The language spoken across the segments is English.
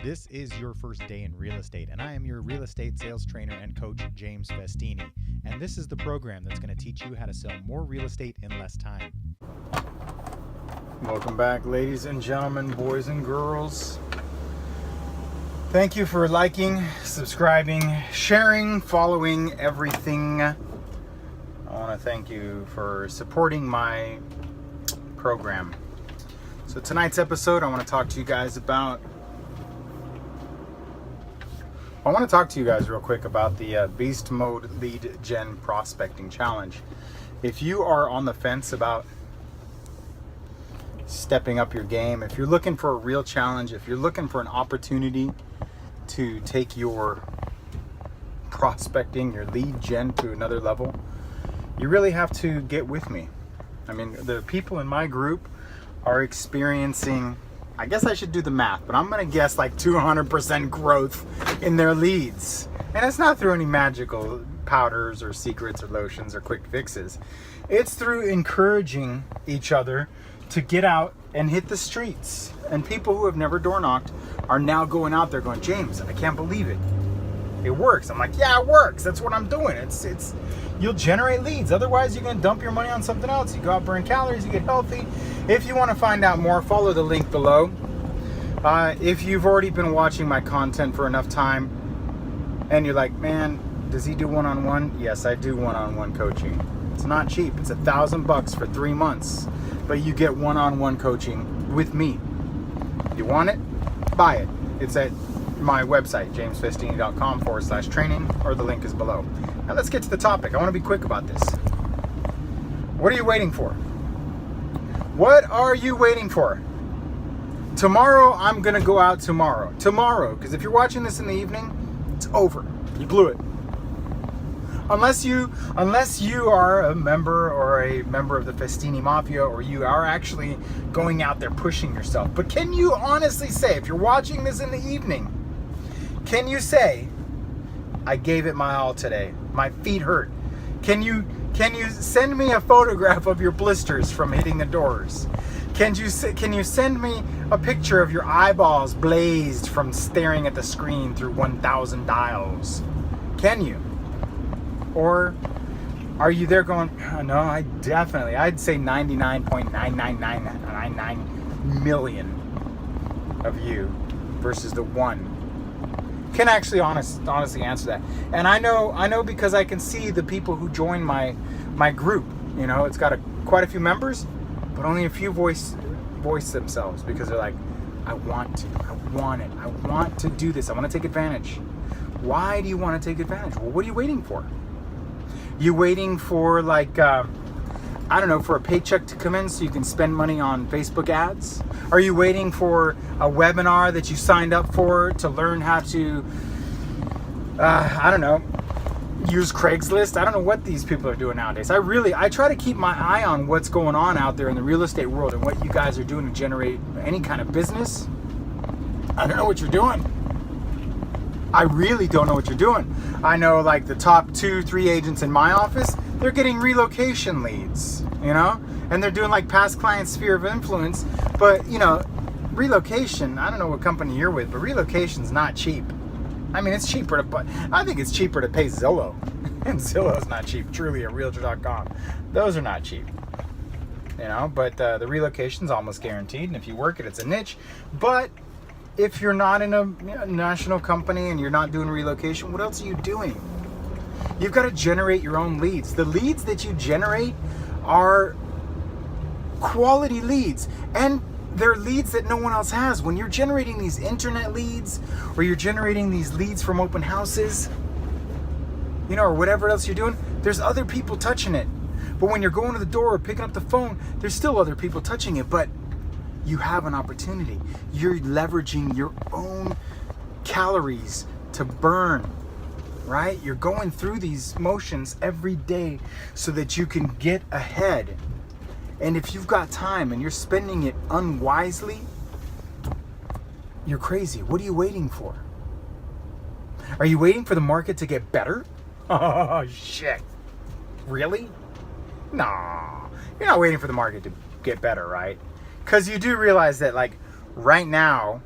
This is your first day in real estate, and I am your real estate sales trainer and coach, James Festini. And this is the program that's going to teach you how to sell more real estate in less time. Welcome back, ladies and gentlemen, boys and girls. Thank you for liking, subscribing, sharing, following everything. I want to thank you for supporting my program. So tonight's episode, I want to talk to you guys real quick about the Beast Mode Lead Gen Prospecting Challenge. If you are on the fence about stepping up your game, if you're looking for a real challenge, if you're looking for an opportunity to take your prospecting, your lead gen to another level, you really have to get with me. I mean, the people in my group are experiencing, I guess I should do the math, but I'm going to guess like 200% growth in their leads. And it's not through any magical powders or secrets or lotions or quick fixes. It's through encouraging each other to get out and hit the streets. And people who have never door knocked are now going out there going, James, I can't believe it. It works. I'm like, yeah, it works. That's what I'm doing. It's you'll generate leads. Otherwise, you're going to dump your money on something else. You go out, burn calories, you get healthy. If you want to find out more, follow the link below. If you've already been watching my content for enough time and you're like, man, does he do one-on-one? Yes, I do one-on-one coaching. It's not cheap. It's $1,000 for 3 months, but you get one-on-one coaching with me. You want it? Buy it. It's at my website, jamesfestini.com/training, or the link is below. Now let's get to the topic. I want to be quick about this. What are you waiting for? What are you waiting for? Tomorrow, I'm going to go out tomorrow. Tomorrow, because if you're watching this in the evening, it's over. You blew it. Unless you are a member of the Festini Mafia, or you are actually going out there pushing yourself. But can you honestly say, if you're watching this in the evening, can you say, I gave it my all today. My feet hurt. Can you send me a photograph of your blisters from hitting the doors? Can you send me a picture of your eyeballs blazed from staring at the screen through 1,000 dials? Can you? Or are you there going, oh, no, I'd say 99.99999 million of you versus the one can actually honestly answer that. And I know because I can see the people who join my group. You know, it's got quite a few members, but only a few voice themselves, because they're like, I want to do this. I want to take advantage. Why do you want to take advantage? Well, what are you waiting for? You waiting for for a paycheck to come in so you can spend money on Facebook ads? Are you waiting for a webinar that you signed up for to learn how to, use Craigslist? I don't know what these people are doing nowadays. I try to keep my eye on what's going on out there in the real estate world and what you guys are doing to generate any kind of business. I don't know what you're doing. I really don't know what you're doing. I know like the top 2-3 agents in my office, they're getting relocation leads, and they're doing like past client sphere of influence. But, relocation, I don't know what company you're with, but relocation's not cheap. I mean, it's cheaper I think it's cheaper to pay Zillow. And Zillow's not cheap, truly at realtor.com. Those are not cheap. But the relocation's almost guaranteed. And if you work it, it's a niche. But if you're not in a national company and you're not doing relocation, what else are you doing? You've got to generate your own leads. The leads that you generate are quality leads, and they're leads that no one else has. When you're generating these internet leads, or you're generating these leads from open houses, or whatever else you're doing, there's other people touching it. But when you're going to the door or picking up the phone, there's still other people touching it, but you have an opportunity. You're leveraging your own calories to burn, right? You're going through these motions every day so that you can get ahead. And if you've got time and you're spending it unwisely, you're crazy. What are you waiting for? Are you waiting for the market to get better? Oh, shit. Really? Nah. You're not waiting for the market to get better, right? Because you do realize that, like, right now,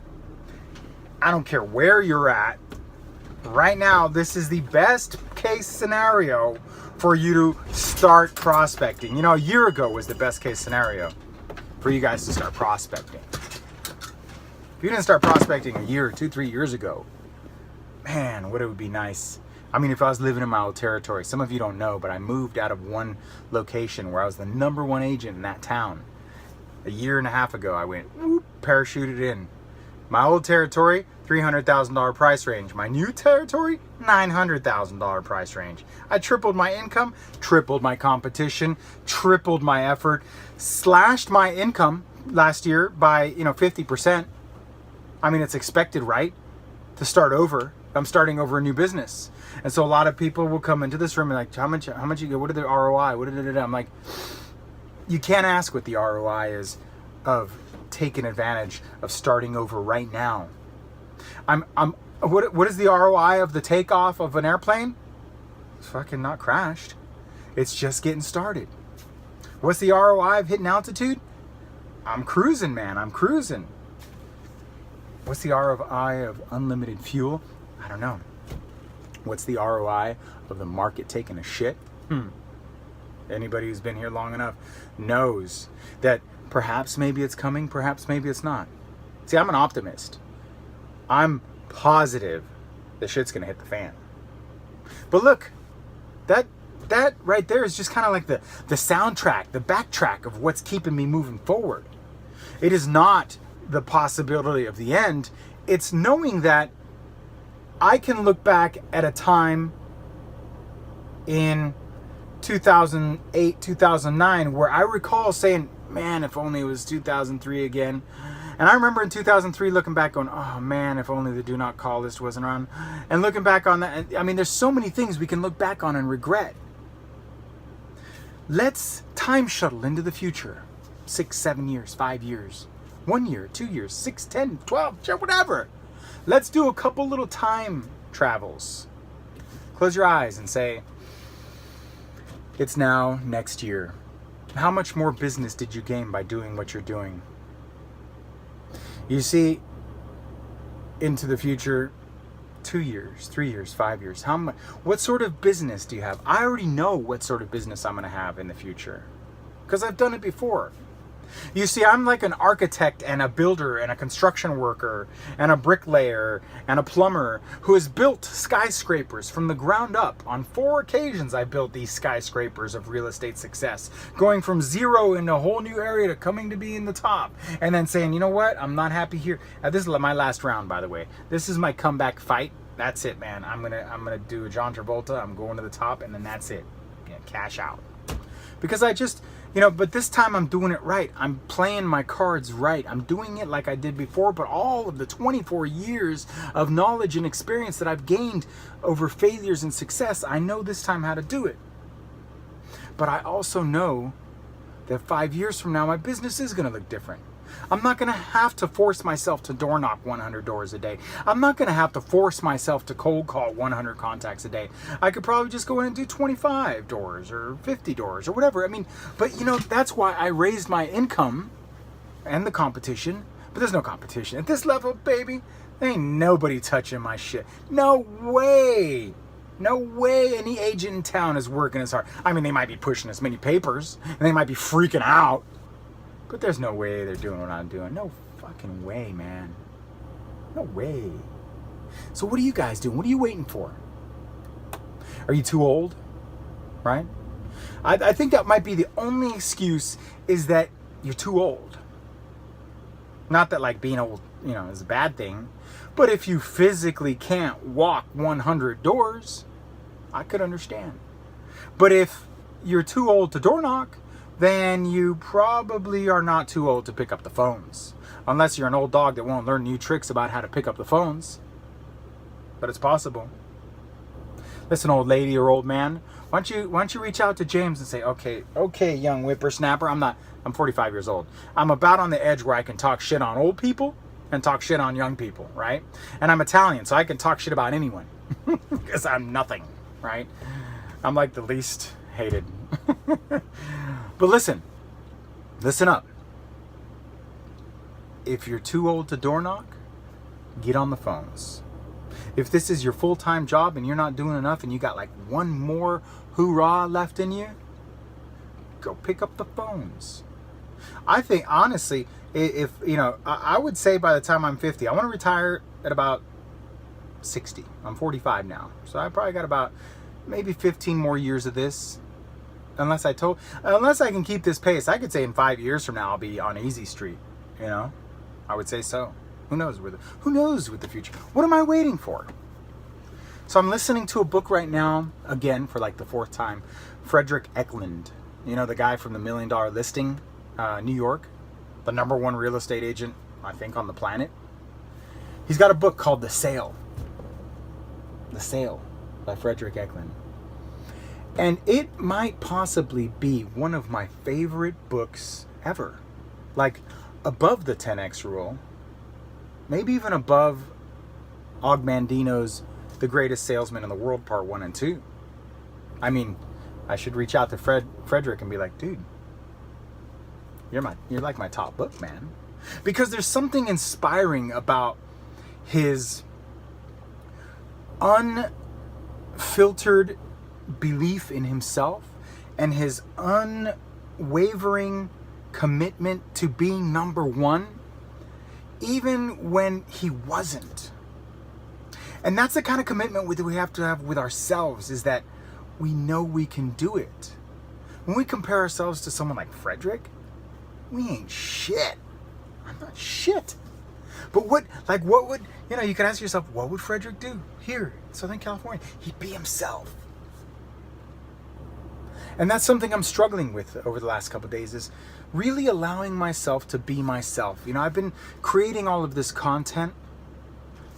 I don't care where you're at. Right now, this is the best case scenario for you to start prospecting. You know, a year ago was the best case scenario for you guys to start prospecting. If you didn't start prospecting a year, 2, 3 years ago, man, what it would be nice. I mean, if I was living in my old territory, some of you don't know, but I moved out of one location where I was the #1 agent in that town. A year and a half ago, I went, whoop, parachuted in. My old territory, $300,000 price range. My new territory, $900,000 price range. I tripled my income, tripled my competition, tripled my effort, slashed my income last year by 50%. I mean, it's expected, right? To start over. I'm starting over a new business. And so a lot of people will come into this room and like, how much you get? What are the ROI? I'm like, you can't ask what the ROI is of taking advantage of starting over right now. What is the ROI of the takeoff of an airplane? It's fucking not crashed. It's just getting started. What's the ROI of hitting altitude? I'm cruising, man. I'm cruising. What's the ROI of unlimited fuel? I don't know. What's the ROI of the market taking a shit? Anybody who's been here long enough knows that perhaps maybe it's coming, perhaps maybe it's not. See, I'm an optimist. I'm positive the shit's gonna hit the fan. But look, that right there is just kind of like the soundtrack, the backtrack of what's keeping me moving forward. It is not the possibility of the end. It's knowing that I can look back at a time in 2008, 2009, where I recall saying, man, if only it was 2003 again. And I remember in 2003 looking back going, oh man, if only the do not call list wasn't around. And looking back on that, I mean, there's so many things we can look back on and regret. Let's time shuttle into the future. 6, 7 years, 5 years, 1 year, 2 years, 6, 10, 12, whatever. Let's do a couple little time travels. Close your eyes and say, it's now next year. How much more business did you gain by doing what you're doing? You see, into the future, 2 years, 3 years, 5 years. What sort of business do you have? I already know what sort of business I'm going to have in the future because I've done it before. You see, I'm like an architect and a builder and a construction worker and a bricklayer and a plumber who has built skyscrapers from the ground up. On 4 occasions, I built these skyscrapers of real estate success, going from zero in a whole new area to coming to be in the top, and then saying, you know what, I'm not happy here. This is my last round, by the way. This is my comeback fight. That's it, man. I'm gonna do a John Travolta. I'm going to the top, and then that's it. Yeah, cash out. Because I just, but this time I'm doing it right. I'm playing my cards right. I'm doing it like I did before, but all of the 24 years of knowledge and experience that I've gained over failures and success, I know this time how to do it. But I also know that 5 years from now, my business is going to look different. I'm not going to have to force myself to door knock 100 doors a day. I'm not going to have to force myself to cold call 100 contacts a day. I could probably just go in and do 25 doors or 50 doors or whatever. I mean, but that's why I raised my income and the competition. But there's no competition. At this level, baby, there ain't nobody touching my shit. No way. No way any agent in town is working as hard. I mean, they might be pushing as many papers and they might be freaking out. But there's no way they're doing what I'm doing. No fucking way, man. No way. So what are you guys doing? What are you waiting for? Are you too old? Right? I think that might be the only excuse, is that you're too old. Not that like being old, is a bad thing. But if you physically can't walk 100 doors, I could understand. But if you're too old to door knock, then you probably are not too old to pick up the phones. Unless you're an old dog that won't learn new tricks about how to pick up the phones. But it's possible. Listen, old lady or old man, why don't you reach out to James and say, okay, young whippersnapper, I'm 45 years old. I'm about on the edge where I can talk shit on old people and talk shit on young people, right? And I'm Italian, so I can talk shit about anyone. Because I'm nothing, right? I'm like the least hated. But listen up. If you're too old to door knock, get on the phones. If this is your full-time job and you're not doing enough and you got like one more hoorah left in you, go pick up the phones. I think, honestly, if, you know, I would say by the time I'm 50, I want to retire at about 60. I'm 45 now. So I probably got about maybe 15 more years of this. Unless I can keep this pace, I could say in 5 years from now, I'll be on Easy Street, you know? I would say so. Who knows with the future? What am I waiting for? So I'm listening to a book right now, again, for like the 4th time. Frederick Eklund, you know, the guy from the $1 Million Listing, New York, the #1 real estate agent, I think, on the planet. He's got a book called The Sale. The Sale by Frederick Eklund. And it might possibly be one of my favorite books ever. Like, above the 10X Rule. Maybe even above Og Mandino's The Greatest Salesman in the World, Part 1 and 2. I mean, I should reach out to Frederick and be like, dude, you're like my top book, man. Because there's something inspiring about his unfiltered belief in himself and his unwavering commitment to being #1, even when he wasn't. And that's the kind of commitment that we have to have with ourselves, is that we know we can do it. When we compare ourselves to someone like Frederick, we ain't shit. I'm not shit. But what would, you know, you can ask yourself, what would Frederick do here in Southern California? He'd be himself. And that's something I'm struggling with over the last couple of days, is really allowing myself to be myself. You know, I've been creating all of this content,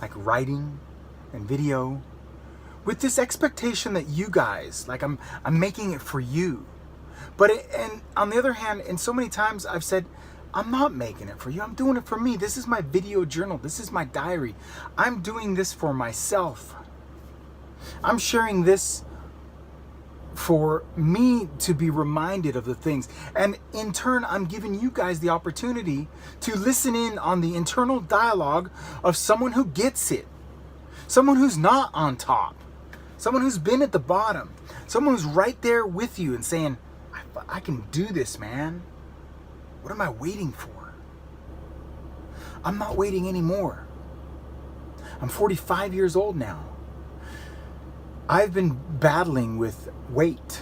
like writing and video, with this expectation that you guys, like I'm making it for you. And on the other hand, and so many times I've said, I'm not making it for you. I'm doing it for me. This is my video journal. This is my diary. I'm doing this for myself. I'm sharing this for me to be reminded of the things. And in turn, I'm giving you guys the opportunity to listen in on the internal dialogue of someone who gets it. Someone who's not on top. Someone who's been at the bottom. Someone who's right there with you and saying, I can do this, man. What am I waiting for? I'm not waiting anymore. I'm 45 years old now. I've been battling with weight.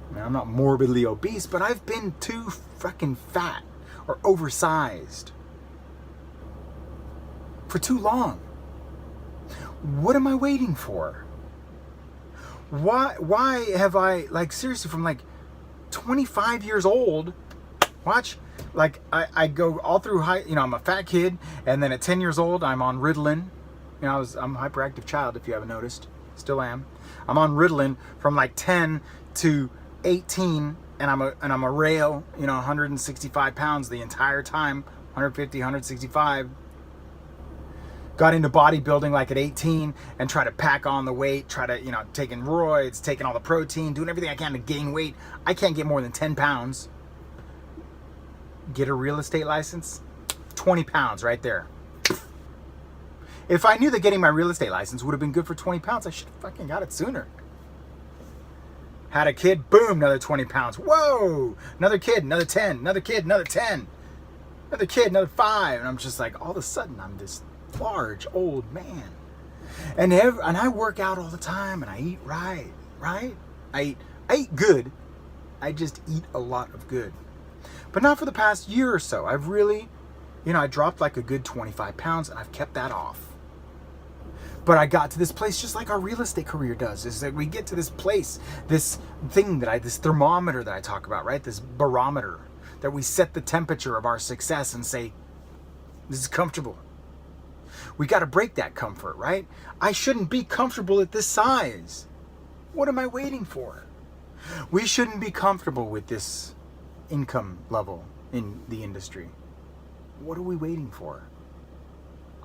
I mean, I'm not morbidly obese, but I've been too fucking fat or oversized for too long. What am I waiting for? Why have I, like, seriously, from like 25 years old, watch, like I go all through high, you know, I'm a fat kid, and then at 10 years old, I'm on Ritalin. You know, I'm a hyperactive child, if you haven't noticed. Still am. I'm on Ritalin from like 10 to 18, and I'm a rail, you know, 165 pounds the entire time, 150, 165. Got into bodybuilding like at 18 and try to pack on the weight, try to, you know, taking roids, taking all the protein, doing everything I can to gain weight. I can't get more than 10 pounds. Get a real estate license, 20 pounds right there. If I knew that getting my real estate license would have been good for 20 pounds, I should have fucking got it sooner. Had a kid, boom, another 20 pounds. Whoa, another kid, another 10, another kid, another 10, another kid, another 5. And I'm just like, all of a sudden, I'm this large old man. And I work out all the time, and I eat right? I eat good. I just eat a lot of good. But not for the past year or so. I've really, you know, I dropped like a good 25 pounds, and I've kept that off. But I got to this place just like our real estate career does, is that we get to this place, this thing this thermometer that I talk about, right? This barometer, that we set the temperature of our success and say, this is comfortable. We got to break that comfort, right? I shouldn't be comfortable at this size. What am I waiting for? We shouldn't be comfortable with this income level in the industry. What are we waiting for?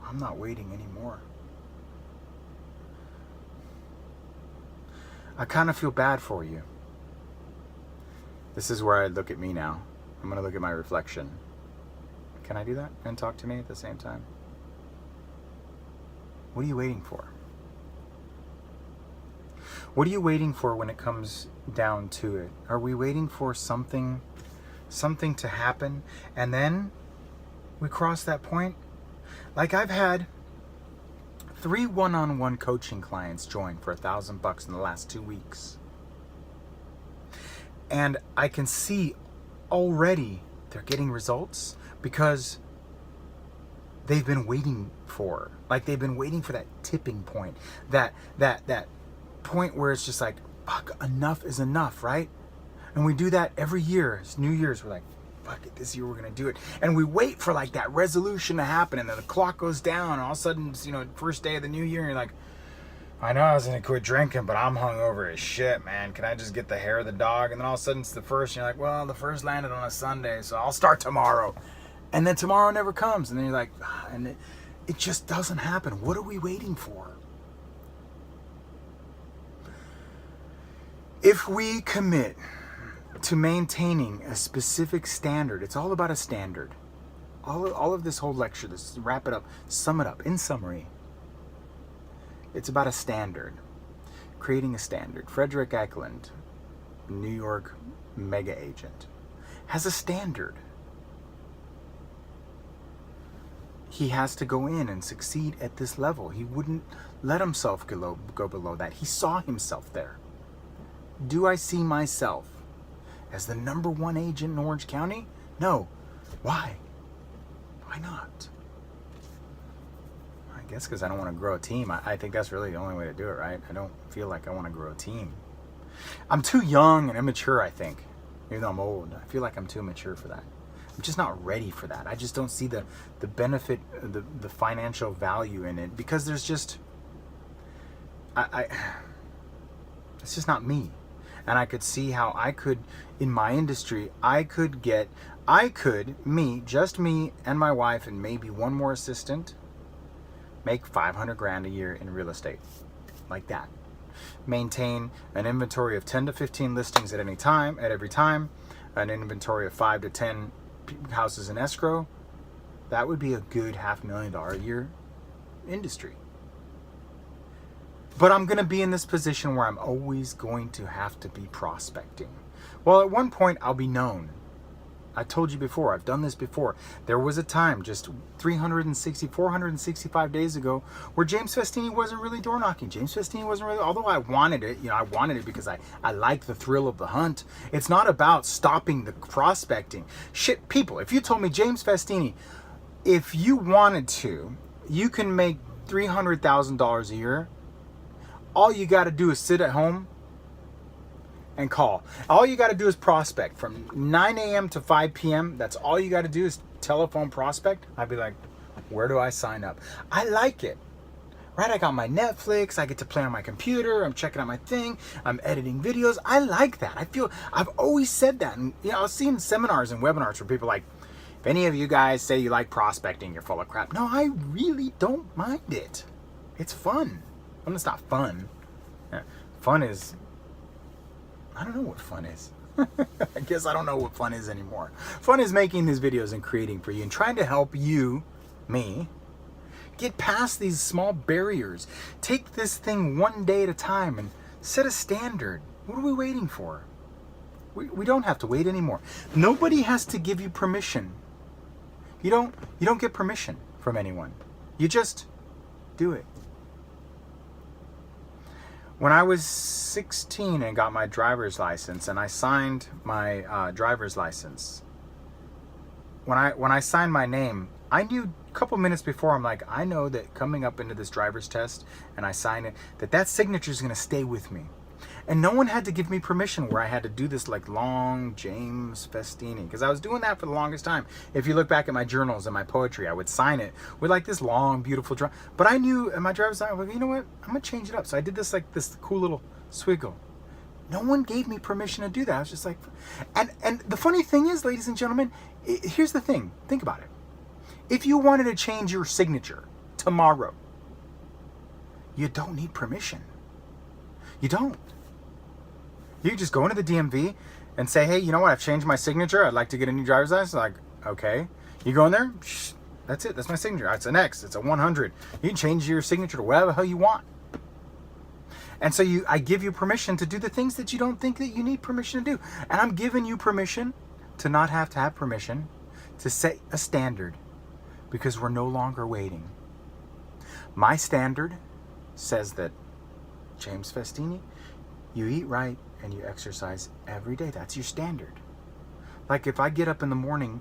I'm not waiting anymore. I kind of feel bad for you. This is where I look at me now. I'm going to look at my reflection. Can I do that and talk to me at the same time? What are you waiting for? What are you waiting for when it comes down to it? Are we waiting for something to happen and then we cross that point? Like, I've had 3 one-on-one coaching clients join for $1,000 in the last 2 weeks. And I can see already they're getting results because they've been waiting for, they've been waiting for that tipping point, that point where it's just like, fuck, enough is enough, right? And we do that every year. It's New Year's. We're like, fuck it, this year we're going to do it. And we wait for that resolution to happen, and then the clock goes down, and all of a sudden, it's, first day of the new year, and you're like, I know I was going to quit drinking, but I'm hungover as shit, man. Can I just get the hair of the dog? And then all of a sudden it's the first, and you're like, well, the first landed on a Sunday, so I'll start tomorrow. And then tomorrow never comes, and then you're like, and it just doesn't happen. What are we waiting for? If we commit to maintaining a specific standard, it's all about a standard. All of this whole lecture, this wrap it up, sum it up. In summary, it's about a standard. Creating a standard. Frederick Eklund, New York mega agent, has a standard. He has to go in and succeed at this level. He wouldn't let himself go below that. He saw himself there. Do I see myself as the number 1 agent in Orange County? No. Why? Why not? I guess because I don't want to grow a team. I think that's really the only way to do it, right? I don't feel like I want to grow a team. I'm too young and immature, I think. Even though I'm old, I feel like I'm too mature for that. I'm just not ready for that. I just don't see the benefit, the financial value in it, because there's just, it's just not me. And I could see how I could, in my industry, just me and my wife and maybe one more assistant, make $500,000 a year in real estate. Like that. Maintain an inventory of 10 to 15 listings at every time, an inventory of 5 to 10 houses in escrow. That would be a good $500,000 a year industry. But I'm going to be in this position where I'm always going to have to be prospecting. Well, at one point, I'll be known. I told you before, I've done this before. There was a time just 465 days ago where James Festini wasn't really door knocking. James Festini wasn't really, although I wanted it, I wanted it because I like the thrill of the hunt. It's not about stopping the prospecting. Shit, people, if you told me, James Festini, if you wanted to, you can make $300,000 a year. All you got to do is sit at home and call. All you got to do is prospect from 9 a.m. to 5 p.m. That's all you got to do is telephone prospect. I'd be like, where do I sign up? I like it. Right? I got my Netflix. I get to play on my computer. I'm checking out my thing. I'm editing videos. I like that. I've always said that. And I was seeing seminars and webinars where people are like, if any of you guys say you like prospecting, you're full of crap. No, I really don't mind it. It's fun. Well, it's not fun. Fun is, I don't know what fun is. I guess I don't know what fun is anymore. Fun is making these videos and creating for you and trying to help you, me, get past these small barriers. Take this thing one day at a time and set a standard. What are we waiting for? We don't have to wait anymore. Nobody has to give you permission. You don't get permission from anyone. You just do it. When I was 16 and got my driver's license, and I signed my driver's license, when I signed my name, I knew a couple minutes before, I'm like, I know that coming up into this driver's test, and I sign it, that signature is going to stay with me. And no one had to give me permission where I had to do this long James Festini, because I was doing that for the longest time. If you look back at my journals and my poetry, I would sign it with this long, beautiful drawing. But I knew in my driver's license, you know what? I'm going to change it up. So I did this this cool little swiggle. No one gave me permission to do that. I was just like, and the funny thing is, ladies and gentlemen, here's the thing. Think about it. If you wanted to change your signature tomorrow, you don't need permission. You don't. You just go into the DMV and say, hey, you know what? I've changed my signature. I'd like to get a new driver's license. Like, okay. You go in there, That's it. That's my signature. It's an X. It's a 100. You can change your signature to whatever the hell you want. And so I give you permission to do the things that you don't think that you need permission to do. And I'm giving you permission to not have to have permission to set a standard, because we're no longer waiting. My standard says that, James Festini, you eat right and you exercise every day. That's your standard. Like if I get up in the morning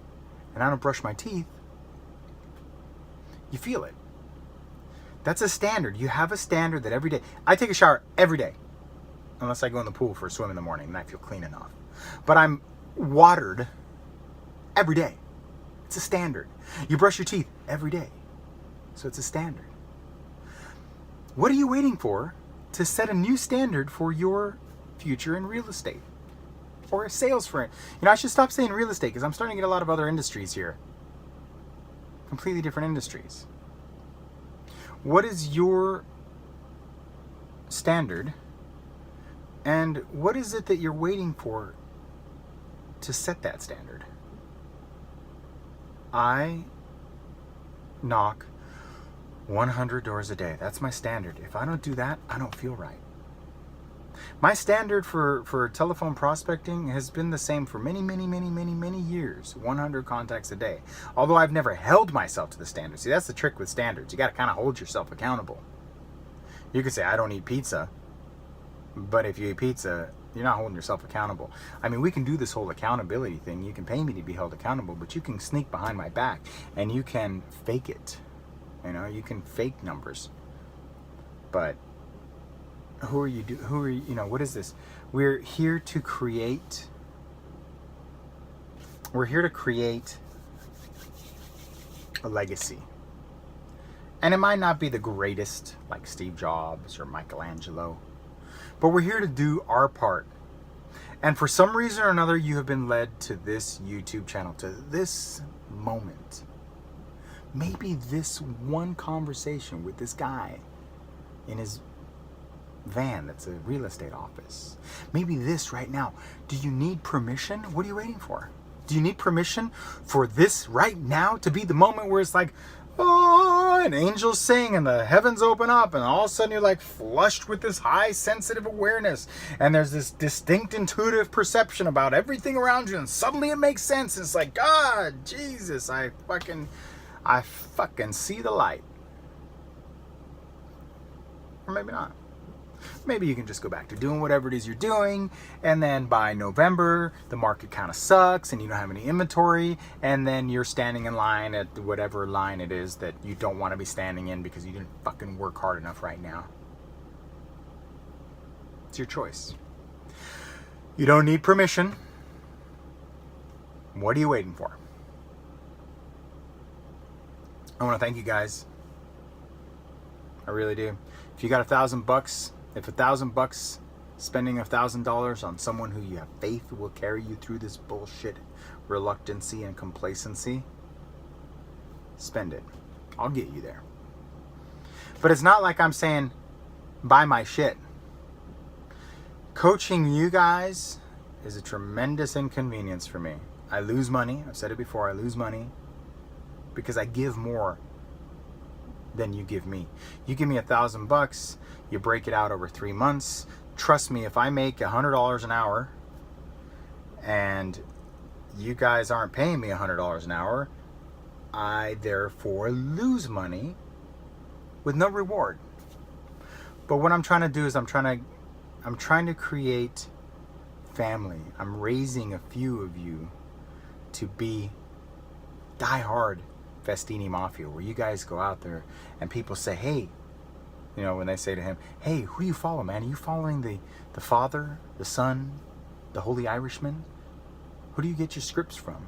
and I don't brush my teeth, you feel it. That's a standard. You have a standard that every day. I take a shower every day, unless I go in the pool for a swim in the morning and I feel clean enough. But I'm watered every day. It's a standard. You brush your teeth every day. So it's a standard. What are you waiting for to set a new standard for your future in real estate? Or a sales for it? You know, I should stop saying real estate because I'm starting to get a lot of other industries here. Completely different industries. What is your standard? And what is it that you're waiting for to set that standard? I knock 100 doors a day. That's my standard. If I don't do that, I don't feel right. My standard for telephone prospecting has been the same for many years. 100 contacts a day. Although I've never held myself to the standard. See, that's the trick with standards. You got to kind of hold yourself accountable. You could say, I don't eat pizza. But if you eat pizza, you're not holding yourself accountable. I mean, we can do this whole accountability thing. You can pay me to be held accountable, but you can sneak behind my back and you can fake it. You know, you can fake numbers. But who are you, what is this? We're here to create a legacy. And it might not be the greatest, like Steve Jobs or Michelangelo, but we're here to do our part. And for some reason or another, you have been led to this YouTube channel, to this moment. Maybe this one conversation with this guy in his van that's a real estate office. Maybe this right now. Do you need permission? What are you waiting for? Do you need permission for this right now to be the moment where it's like, oh, and angels sing and the heavens open up and all of a sudden you're like flushed with this high sensitive awareness and there's this distinct intuitive perception about everything around you and suddenly it makes sense. It's like, God, Jesus, I fucking see the light. Or maybe not. Maybe you can just go back to doing whatever it is you're doing, and then by November, the market kind of sucks and you don't have any inventory, and then you're standing in line at whatever line it is that you don't want to be standing in because you didn't fucking work hard enough right now. It's your choice. You don't need permission. What are you waiting for? I want to thank you guys. I really do. If you got $1,000, if $1,000, spending $1,000 on someone who you have faith will carry you through this bullshit reluctancy and complacency, spend it. I'll get you there. But it's not like I'm saying, buy my shit. Coaching you guys is a tremendous inconvenience for me. I lose money. I've said it before. I lose money because I give more than you give me. You give me $1,000, you break it out over 3 months. Trust me, if I make $100 an hour and you guys aren't paying me $100 an hour, I therefore lose money with no reward. But what I'm trying to do is I'm trying to create family. I'm raising a few of you to be diehard Festini Mafia, where you guys go out there and people say, hey, you know, when they say to him, hey, who do you follow, man? Are you following the Father, the Son, the Holy Irishman? Who do you get your scripts from?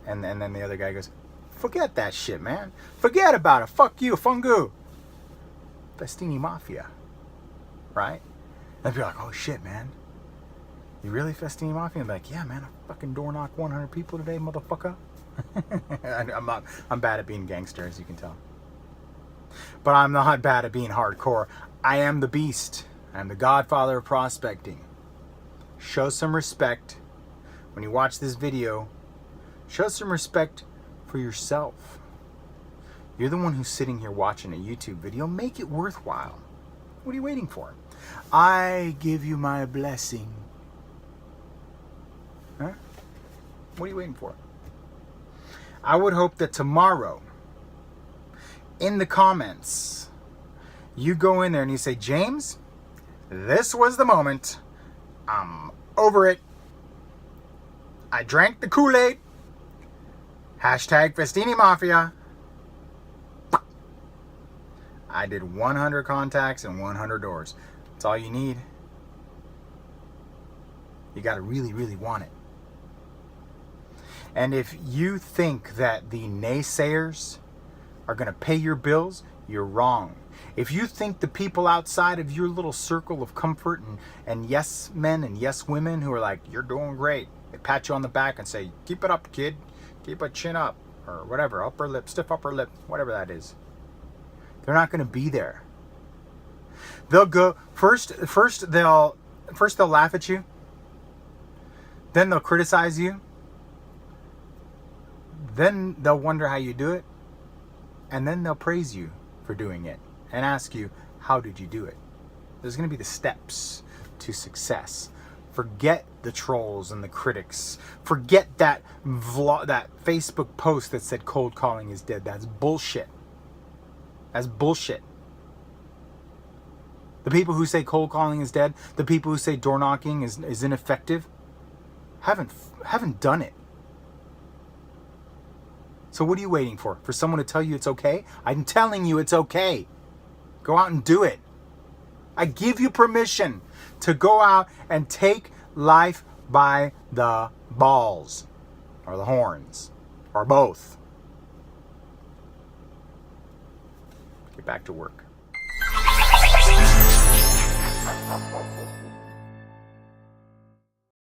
And then the other guy goes, forget that shit, man. Forget about it. Fuck you, fungu. Festini Mafia. Right? And be like, oh shit, man. You really Festini Mafia? And be like, yeah, man, I fucking door knocked 100 people today, motherfucker. I'm bad at being gangster, as you can tell. But I'm not bad at being hardcore. I am the beast. I am the godfather of prospecting. Show some respect when you watch this video. Show some respect for yourself. You're the one who's sitting here watching a YouTube video. Make it worthwhile. What are you waiting for? I give you my blessing. Huh? What are you waiting for? I would hope that tomorrow, in the comments, you go in there and you say, James, this was the moment. I'm over it. I drank the Kool-Aid. Hashtag Festini Mafia. I did 100 contacts and 100 doors. That's all you need. You got to really, really want it. And if you think that the naysayers are going to pay your bills, you're wrong. If you think the people outside of your little circle of comfort and yes men and yes women who are like, you're doing great, they pat you on the back and say, keep it up, kid. Keep a chin up, or whatever, upper lip, stiff upper lip, whatever that is. They're not going to be there. They'll go first they'll laugh at you. Then they'll criticize you. Then they'll wonder how you do it. And then they'll praise you for doing it and ask you, how did you do it? There's going to be the steps to success. Forget the trolls and the critics. Forget that that Facebook post that said cold calling is dead. That's bullshit. That's bullshit. The people who say cold calling is dead, the people who say door knocking is ineffective, haven't done it. So what are you waiting for? For someone to tell you it's okay? I'm telling you it's okay. Go out and do it. I give you permission to go out and take life by the balls or the horns or both. Get back to work.